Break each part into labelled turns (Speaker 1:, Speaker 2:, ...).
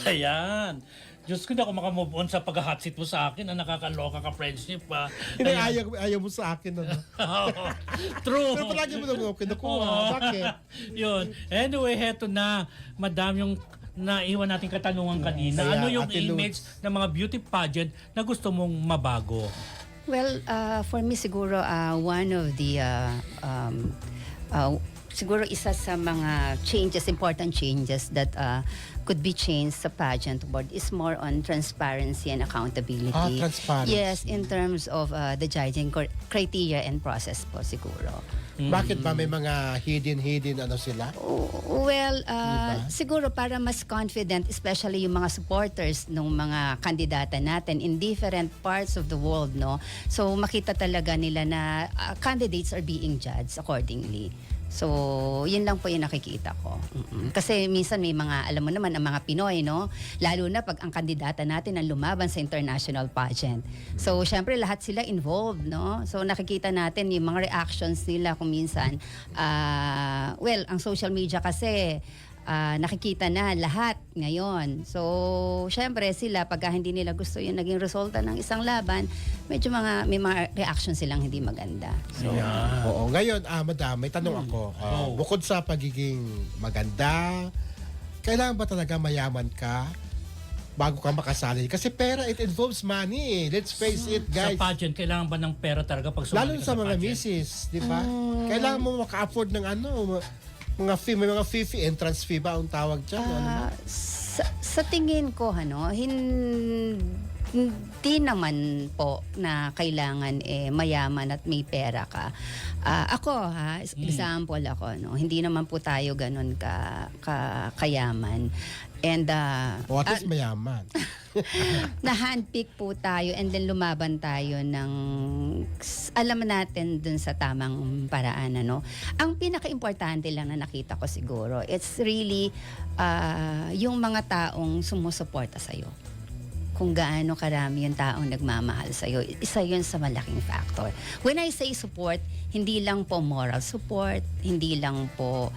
Speaker 1: Ayan. Diyos ko, hindi ako makamove on sa pag-hot seat mo sa akin. Nakakaloka ka, friendship pa.
Speaker 2: Hindi, ayaw mo sa akin. Ano?
Speaker 1: True.
Speaker 2: Pero palagi mo naman ako kinukuha. Bakit?
Speaker 1: Yun. Anyway, heto na. Madam, yung naiwan nating katanungan kanina.
Speaker 2: Kaya,
Speaker 1: Ano yung
Speaker 2: Ate Luz,
Speaker 1: image ng mga beauty pageant na gusto mong mabago?
Speaker 3: Well, for me siguro one of the siguro isa sa mga changes, important changes that could be changed sa pageant board is more on transparency and accountability.
Speaker 2: Transparency.
Speaker 3: Yes, in terms of the judging criteria and process po siguro.
Speaker 2: Bakit ba may mga hidden ano sila?
Speaker 3: Well,
Speaker 2: Diba?
Speaker 3: siguro para mas confident, especially yung mga supporters ng mga kandidata natin in different parts of the world, no? So makita talaga nila na candidates are being judged accordingly. So, yun lang po yung nakikita ko. Kasi minsan may mga, alam mo naman, ang mga Pinoy, no? Lalo na pag ang kandidata natin ang lumaban sa international pageant. So, syempre lahat sila involved, no? So, nakikita natin yung mga reactions nila kung minsan. Well, ang social media kasi, nakikita na lahat ngayon. So, syempre sila, pagka hindi nila gusto yung naging resulta ng isang laban, medyo may mga reaction silang hindi maganda. So,
Speaker 2: Oo. Ngayon, madam, may tanong ako. Bukod sa pagiging maganda, kailangan ba talaga mayaman ka bago ka makasali? Kasi pera, it involves money. Let's face it,
Speaker 1: Sa
Speaker 2: guys.
Speaker 1: pageant, kailangan ba ng pera talaga pag
Speaker 2: Lalo
Speaker 1: sumali ka
Speaker 2: sa mga
Speaker 1: pageant?
Speaker 2: misis, di ba? Kailangan mo maka-afford ng mga fee, may mga fee, entrance fee ba ang tawag dyan?
Speaker 3: sa tingin ko, hindi naman po na kailangan mayaman at may pera ka. Ako example ako, no, hindi naman po tayo ganun kayaman. And
Speaker 2: O at least mayaman.
Speaker 3: na-handpick po tayo and then lumaban tayo ng alam natin dun sa tamang paraan, ano. Ang pinaka-importante lang na nakita ko siguro, it's really yung mga taong sumusuporta sa'yo. Kung gaano karami yung taong nagmamahal sa'yo, isa yun sa malaking factor. When I say support, hindi lang po moral support, hindi lang po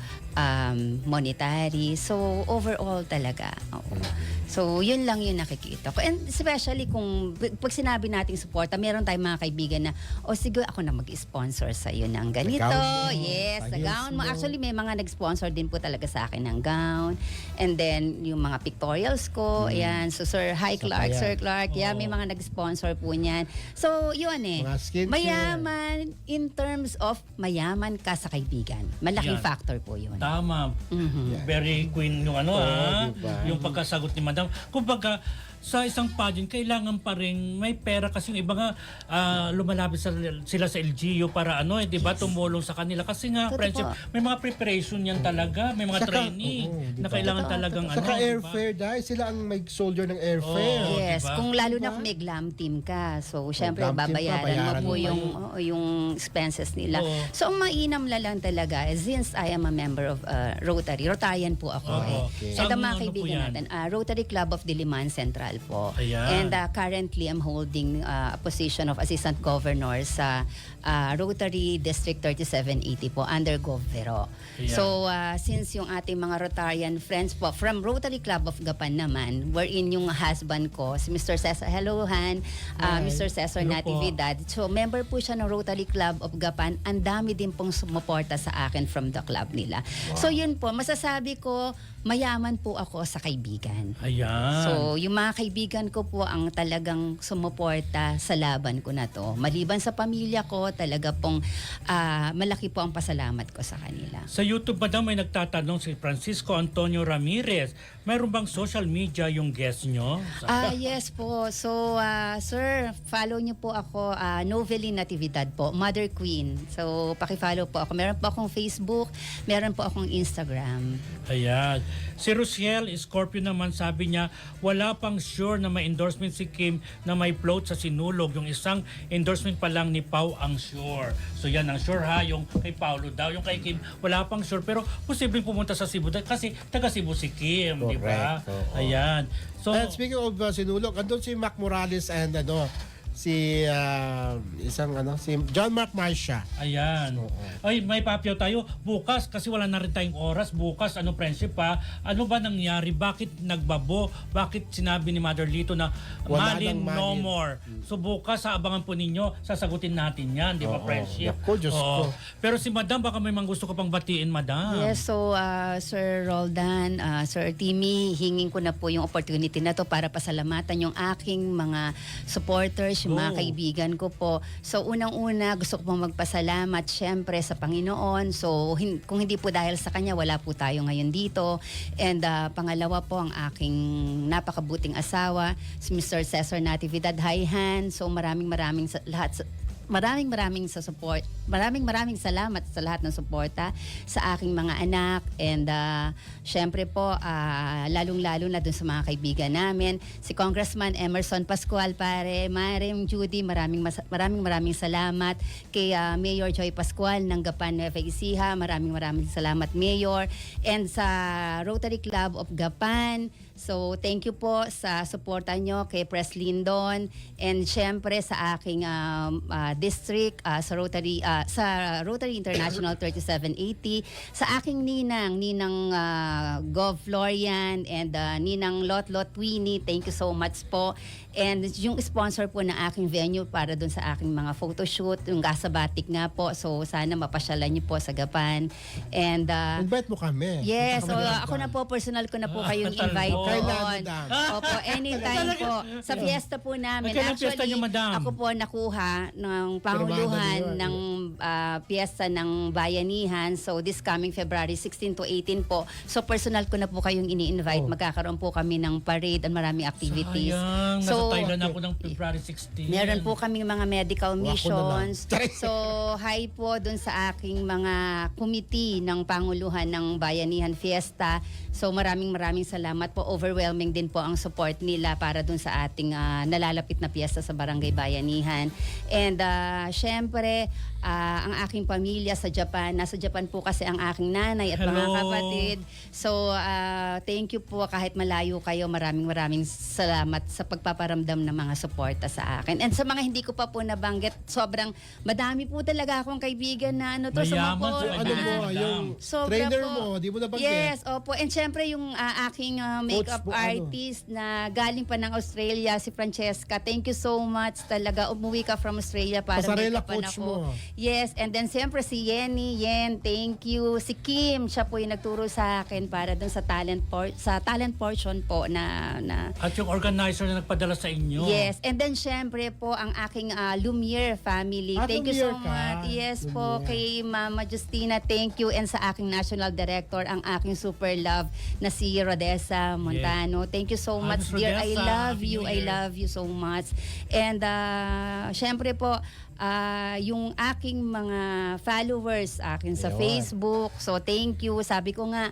Speaker 3: monetary. So, overall talaga. Oo. So, yun lang yung nakikita ko. And especially kung pag sinabi nating suporta, meron tayong mga kaibigan na, sige, ako na mag-sponsor sa'yo ng ganito.
Speaker 2: gown mo.
Speaker 3: Yes, sa
Speaker 2: Ayos
Speaker 3: gown mo.
Speaker 2: mo.
Speaker 3: Actually, may mga nag-sponsor din po talaga sa akin ng gown. And then, yung mga pictorials ko, ayan. So, Sir Clark, may mga nag-sponsor po niyan. So, yun
Speaker 2: Mga skincare.
Speaker 3: mayaman in terms of mayaman ka sa kaibigan. Malaking
Speaker 1: Yan.
Speaker 3: factor po yun.
Speaker 1: Tama. Very queen yung
Speaker 2: diba?
Speaker 1: yung pagkasagot ni Madam. Kumbaga, sa isang pageant, kailangan pa rin may pera kasi yung iba nga lumalapit sila sa LGU para di ba, tumulong sa kanila. Kasi nga,
Speaker 3: Totoo.
Speaker 1: friendship, may mga preparation yan talaga, may mga training na kailangan talagang
Speaker 2: Saka
Speaker 1: diba?
Speaker 2: airfare dahil sila ang may soldier ng airfare.
Speaker 1: Oo.
Speaker 3: Yes,
Speaker 1: diba?
Speaker 3: kung lalo na kung may glam team ka. So, syempre,
Speaker 2: glam team ka,
Speaker 3: babayaran
Speaker 2: bayaran
Speaker 3: mo po
Speaker 2: mo
Speaker 3: yung expenses nila.
Speaker 1: Oo.
Speaker 3: So, ang mainam lang talaga, since I am a member of Rotary, Rotarian po ako
Speaker 2: okay.
Speaker 3: And
Speaker 1: Saan
Speaker 3: ang mga
Speaker 1: ano po
Speaker 3: kaibigan
Speaker 1: yan?
Speaker 3: natin, Rotary Club of Diliman Central po.
Speaker 1: Ayan.
Speaker 3: And currently, I'm holding a position of Assistant Governor sa Rotary District 3780 po, under Govero.
Speaker 1: Ayan.
Speaker 3: So, since yung ating mga Rotarian friends po, from Rotary Club of Gapan naman, wherein yung husband ko, si Mr. Cesar, hello Han, Mr. Cesar
Speaker 1: Hello po.
Speaker 3: Natividad. So, member po siya ng Rotary Club of Gapan. Ang dami din pong sumuporta sa akin from the club nila. So, yun po, masasabi ko, mayaman po ako sa kaibigan.
Speaker 1: Ayan.
Speaker 3: So, yung mga kaibigan ko po ang talagang sumuporta sa laban ko na to. Maliban sa pamilya ko, talaga pong malaki po ang pasalamat ko sa kanila.
Speaker 1: Sa YouTube, Madam, may nagtatanong si Francisco Antonio Ramirez. Mayroon bang social media yung guest nyo?
Speaker 3: Yes po. So, sir, follow niyo po ako, Noveline Natividad po, Mother Queen. So, paki-follow po ako. Meron po akong Facebook, meron po akong Instagram.
Speaker 1: Ayan. Si Rochelle Scorpio naman, sabi niya, wala pang sure na may endorsement si Kim na may float sa Sinulog. Yung isang endorsement pa lang ni Pau ang sure. So yan ang sure ha, yung kay Paulo daw. Yung kay Kim, wala pang sure. Pero posibleng pumunta sa Cebu kasi taga Cebu si Kim, di ba?
Speaker 2: Correct, oo.
Speaker 1: Ayan. So,
Speaker 2: And speaking of Sinulog, andun si Mac Morales and si John Mark Marcia.
Speaker 1: Ayan. Ay, may papyaw tayo. Bukas, kasi wala na rin tayong oras. Bukas, friendship pa? Ano ba nangyari? Bakit nagbabo? Bakit sinabi ni Mother Lito na
Speaker 2: Wala
Speaker 1: Malin,
Speaker 2: nang
Speaker 1: no
Speaker 2: Malin.
Speaker 1: more? So bukas, sa abangan po ninyo, sasagutin natin yan. Di ba,
Speaker 2: Oo.
Speaker 1: friendship?
Speaker 2: Naku, Diyos ko.
Speaker 1: Pero si Madam, baka may mga gusto ko pang batiin, Madam.
Speaker 3: Yes, so Sir Roldan, Sir Timmy, hingin ko na po yung opportunity na to para pasalamatan yung aking mga supporters, yung mga
Speaker 1: Go.
Speaker 3: kaibigan ko po. So unang-una, gusto ko pong magpasalamat syempre sa Panginoon. So kung hindi po dahil sa Kanya, wala po tayo ngayon dito. And pangalawa po, ang aking napakabuting asawa, si Mr. Cesar Natividad Haihan. So maraming sa support. Maraming salamat sa lahat ng suporta sa aking mga anak, and syempre po lalong-lalo na dun sa mga kaibigan namin, si Congressman Emerson Pascual, pare, Maring Judy, maraming salamat kay Mayor Joy Pascual ng Gapan Nueva Ecija, maraming salamat Mayor, and sa Rotary Club of Gapan. So thank you po sa suporta nyo kay Pres Lindon, and syempre sa aking district, sa Rotary International 3780, sa aking ninang Gov Florian, and ninang Lot Winnie, thank you so much po. And yung sponsor po ng aking venue para dun sa aking mga photoshoot, yung Gasabatik nga po, so sana mapasyalan niyo po sa Gapan. And
Speaker 2: Invite mo kami.
Speaker 3: yes, so
Speaker 2: Punta kami
Speaker 3: ako
Speaker 2: doon.
Speaker 3: na po, personal ko na po kayong
Speaker 1: Talbot.
Speaker 3: invite
Speaker 2: Kailan,
Speaker 3: doon.
Speaker 2: madam?
Speaker 3: Opo, anytime po. Sa fiesta po namin.
Speaker 1: Kailan fiesta niyo, madam?
Speaker 3: Ako po nakuha ng panguluhan
Speaker 2: Pirmado niyo,
Speaker 3: ng fiesta ng Bayanihan. So this coming February 16 to 18 po. So personal ko na po kayong ini-invite.
Speaker 2: Oh.
Speaker 3: Magkakaroon po kami ng parade at maraming activities.
Speaker 1: Sayang, nasa
Speaker 3: So,
Speaker 1: Thailand ako ng February 16.
Speaker 3: meron po kaming mga medical
Speaker 2: Wako na lang.
Speaker 3: missions. So, hi po dun sa aking mga committee ng Panguluhan ng Bayanihan Fiesta. So, maraming salamat po. Overwhelming din po ang support nila para dun sa ating nalalapit na fiesta sa Barangay Bayanihan. And, syempre, ang aking pamilya sa Japan. Nasa Japan po kasi ang aking nanay at mga
Speaker 1: Hello.
Speaker 3: kapatid. So, thank you po kahit malayo kayo. Maraming salamat sa pagpaparamdam ng mga suporta sa akin. And sa mga hindi ko pa po nabanggit, sobrang madami po talaga akong kaibigan na
Speaker 1: Mayaman
Speaker 3: sumuporta.
Speaker 1: sa
Speaker 2: Ano mo,
Speaker 1: Madam.
Speaker 2: yung
Speaker 3: Sobra
Speaker 2: trainer
Speaker 3: po.
Speaker 2: mo, di mo nabanggit.
Speaker 3: Yes, opo. And syempre yung aking makeup
Speaker 2: Coach po,
Speaker 3: artist na galing pa ng Australia, si Francesca. Thank you so much talaga. Umuwi ka from Australia para
Speaker 2: Pasarela
Speaker 3: make-upan
Speaker 2: coach
Speaker 3: ako.
Speaker 2: mo.
Speaker 3: Yes, and then siyempre si Yen, thank you. Si Kim, siya po yung nagturo sa akin para dun sa talent portion po na
Speaker 1: At yung organizer na nagpadala sa inyo.
Speaker 3: Yes, and then syempre po ang aking Lumiere family. Thank you so
Speaker 2: Lumiere ka.
Speaker 3: much. Yes po,
Speaker 2: Lumiere.
Speaker 3: kay Mama Justina, thank you. And sa aking national director, ang aking super love na si Rodessa Montano. Thank you so much,
Speaker 1: Miss
Speaker 3: dear. I
Speaker 1: Rodessa,
Speaker 3: love
Speaker 1: Happy
Speaker 3: you.
Speaker 1: New
Speaker 3: I
Speaker 1: Year.
Speaker 3: love you so much. And syempre po, yung aking mga followers akin sa
Speaker 2: Ayun.
Speaker 3: Facebook. So thank you. Sabi ko nga,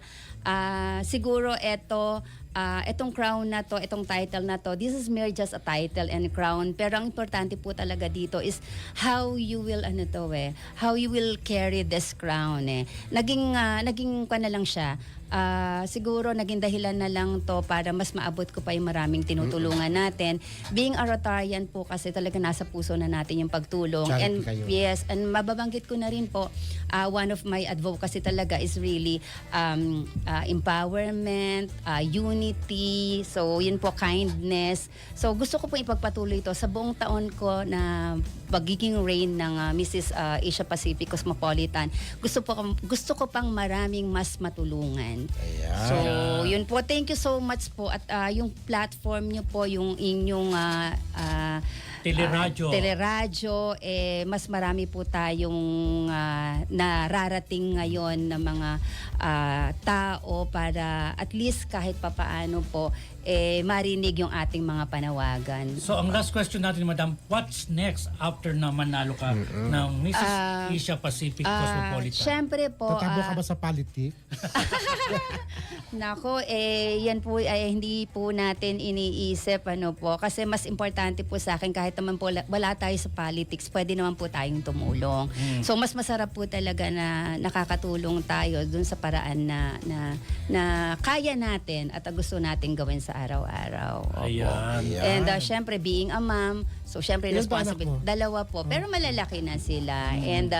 Speaker 3: siguro etong crown na to, itong title na to, this is mere just a title and crown. Pero ang importante po talaga dito is how you will how you will carry this crown Naging ka na lang siya. Siguro naging dahilan na lang to para mas maabot ko pa yung maraming tinutulungan natin. Being a Rotarian po kasi talaga nasa puso na natin yung pagtulong.
Speaker 2: Charity
Speaker 3: And
Speaker 2: kayo.
Speaker 3: yes, and mababanggit ko na rin po, one of my advocacy talaga is really empowerment, unity, so yun po, kindness. So gusto ko po ipagpatuloy ito sa buong taon ko na pagiging reign ng Mrs. Asia Pacific Cosmopolitan. Gusto ko pang maraming mas matulungan.
Speaker 2: Ayan.
Speaker 3: So, yun po. Thank you so much po. At yung platform nyo po, yung inyong teleradyo, mas marami po tayong nararating ngayon na mga tao para at least kahit papaano po, marinig yung ating mga panawagan.
Speaker 1: So ang last question natin, Madam, what's next after na manalo ka ng Mrs. Asia Pacific Cosmopolitan?
Speaker 3: Siyempre po,
Speaker 2: Tatakbo ka ba sa politik?
Speaker 3: nako, yan po ay hindi po natin iniisip kasi mas importante po sa akin kahit kahit naman po wala tayo sa politics, pwede naman po tayong tumulong. So mas masarap po talaga na nakakatulong tayo dun sa paraan na kaya natin at gusto natin gawin sa araw-araw. Opo.
Speaker 1: Ayan.
Speaker 3: And syempre being a mom, so syempre
Speaker 2: Ilan ba
Speaker 3: responsible.
Speaker 2: anak mo?
Speaker 3: Dalawa po, pero malalaki na sila. And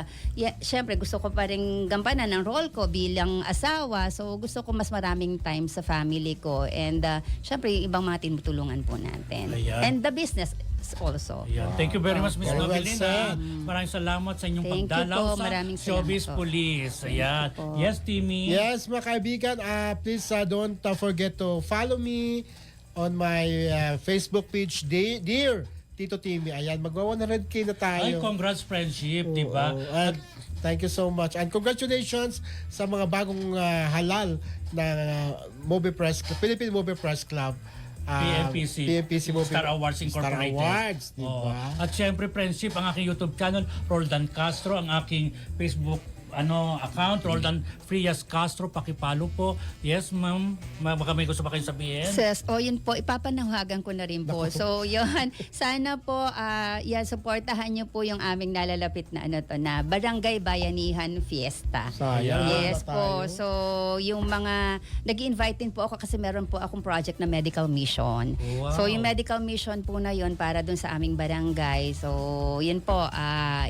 Speaker 3: syempre gusto ko pa rin gampanan ang role ko bilang asawa. So gusto ko mas maraming time sa family ko. And syempre yung ibang mga tinutulungan po natin.
Speaker 1: Ayan.
Speaker 3: And the business also.
Speaker 1: Ayan. Thank you very much, Ms.
Speaker 2: Very well
Speaker 1: Novelina.
Speaker 2: said.
Speaker 1: Maraming salamat sa inyong
Speaker 3: Thank you
Speaker 1: pagdalaw
Speaker 3: po.
Speaker 1: sa
Speaker 3: Maraming salamat
Speaker 1: Showbiz
Speaker 3: po.
Speaker 1: Police. Ayan.
Speaker 3: po.
Speaker 1: Yes, Timmy.
Speaker 2: Yes, mga kaibigan, please don't forget to follow me on my Facebook page, Dear Tito Timmy. Ayan, magwa-100K na tayo.
Speaker 1: Ay, congrats friendship, di ba?
Speaker 2: Oo. And thank you so much. And congratulations sa mga bagong halal na Philippine Movie Press Club. PMPC Movie
Speaker 1: Star Awards Incorporated.
Speaker 2: Star Awards, di
Speaker 1: Oo.
Speaker 2: ba?
Speaker 1: At syempre, friendship, ang aking YouTube channel, Roldan Castro, ang aking Facebook account, Roldan Frias Castro, pakipalo po. Yes, ma'am. Baka may gusto pa kayo sabihin?
Speaker 3: Yes, yun po, ipapanawagan ko na rin po. So, yun, sana po, supportahan niyo po yung aming nalalapit na na Barangay Bayanihan Fiesta.
Speaker 2: Sayang.
Speaker 3: Yes
Speaker 2: wala
Speaker 3: po.
Speaker 2: tayo.
Speaker 3: So, yung mga, nag-invite din po ako kasi meron po akong project na medical mission.
Speaker 1: Wow.
Speaker 3: So, yung medical mission po na yun para dun sa aming barangay. So, yun po,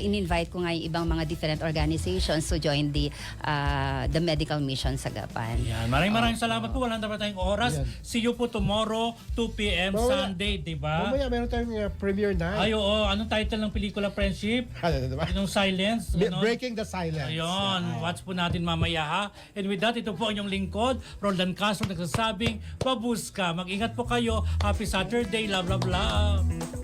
Speaker 3: in-invite ko nga yung ibang mga different organizations to join the medical mission sa Gapan.
Speaker 1: Yan. Maraming salamat po. Wala na ba tayong oras?
Speaker 2: Yan.
Speaker 1: See you po tomorrow, 2 p.m.
Speaker 2: Mamaya-
Speaker 1: Sunday, di ba?
Speaker 2: Mamaya meron tayong premiere night.
Speaker 1: Ay, oo. Anong title ng pelikula, Friendship?
Speaker 2: Ano, diba?
Speaker 1: Yung Silence? Ganon?
Speaker 2: Breaking the Silence.
Speaker 1: Ayun, watch po natin mamaya ha. And with that, ito po ang inyong lingkod, Roldan Castro, nagsasabing, pabuska. Mag-ingat po kayo. Happy Saturday. Love, love, love.